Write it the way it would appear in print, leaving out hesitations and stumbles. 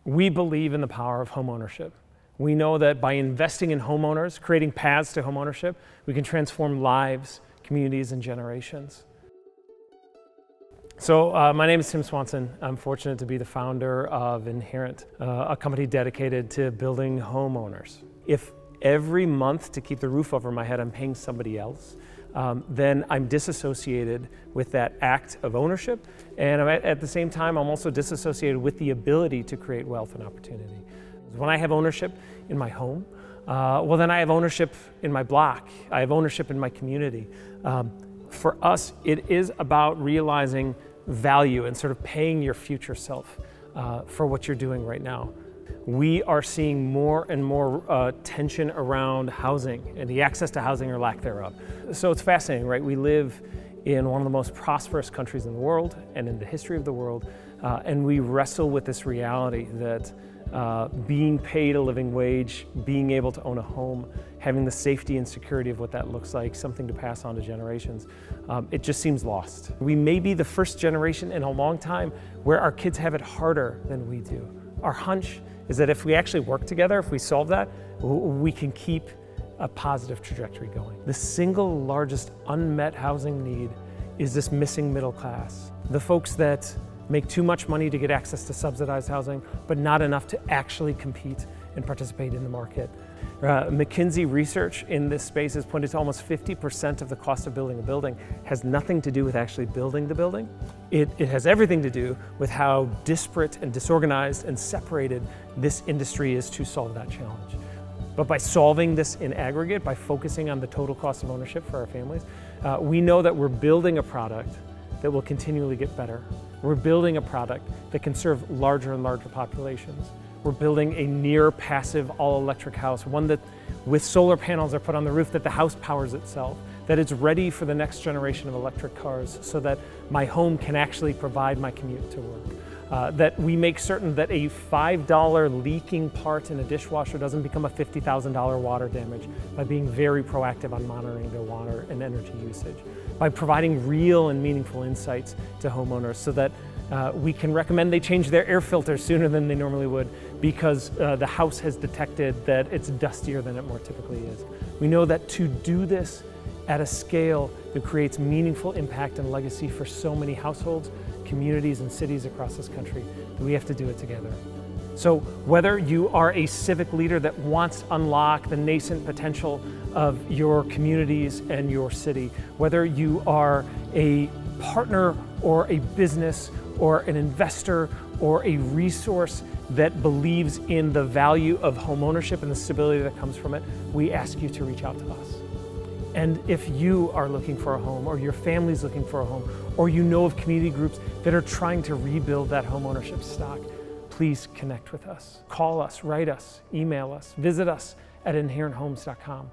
We believe in the power of homeownership. We know that by investing in homeowners, creating paths to homeownership, we can transform lives, communities, and generations. So my name is Tim Swanson. I'm fortunate to be the founder of Inherent, a company dedicated to building homeowners. If every month to keep the roof over my head I'm paying somebody else, then I'm disassociated with that act of ownership, and at the same time I'm also disassociated with the ability to create wealth and opportunity. When I have ownership in my home, well then I have ownership in my block, I have ownership in my community. For us, it is about realizing value and sort of paying your future self for what you're doing right now. We are seeing more and more tension around housing and the access to housing or lack thereof. So it's fascinating, right? We live in one of the most prosperous countries in the world and in the history of the world, and we wrestle with this reality that being paid a living wage, being able to own a home, having the safety and security of what that looks like, something to pass on to generations, it just seems lost. We may be the first generation in a long time where our kids have it harder than we do. Our hunch is that if we actually work together, if we solve that, we can keep a positive trajectory going. The single largest unmet housing need is this missing middle class. The folks that make too much money to get access to subsidized housing, but not enough to actually compete and participate in the market. McKinsey research in this space has pointed to almost 50% of the cost of building a building has nothing to do with actually building the building. It has everything to do with how disparate and disorganized and separated this industry is to solve that challenge. But by solving this in aggregate, by focusing on the total cost of ownership for our families, we know that we're building a product that will continually get better. We're building a product that can serve larger and larger populations. We're building a near passive all-electric house, one that with solar panels are put on the roof, that the house powers itself, that it's ready for the next generation of electric cars so that my home can actually provide my commute to work. That we make certain that a $5 leaking part in a dishwasher doesn't become a $50,000 water damage by being very proactive on monitoring their water and energy usage. By providing real and meaningful insights to homeowners so that we can recommend they change their air filters sooner than they normally would because the house has detected that it's dustier than it more typically is. We know that to do this at a scale that creates meaningful impact and legacy for so many households, communities, and cities across this country, we have to do it together. So whether you are a civic leader that wants to unlock the nascent potential of your communities and your city, whether you are a partner or a business or an investor or a resource that believes in the value of homeownership and the stability that comes from it, we ask you to reach out to us. And if you are looking for a home, or your family's looking for a home, or you know of community groups that are trying to rebuild that homeownership stock, please connect with us. Call us, write us, email us, visit us at inherenthomes.com.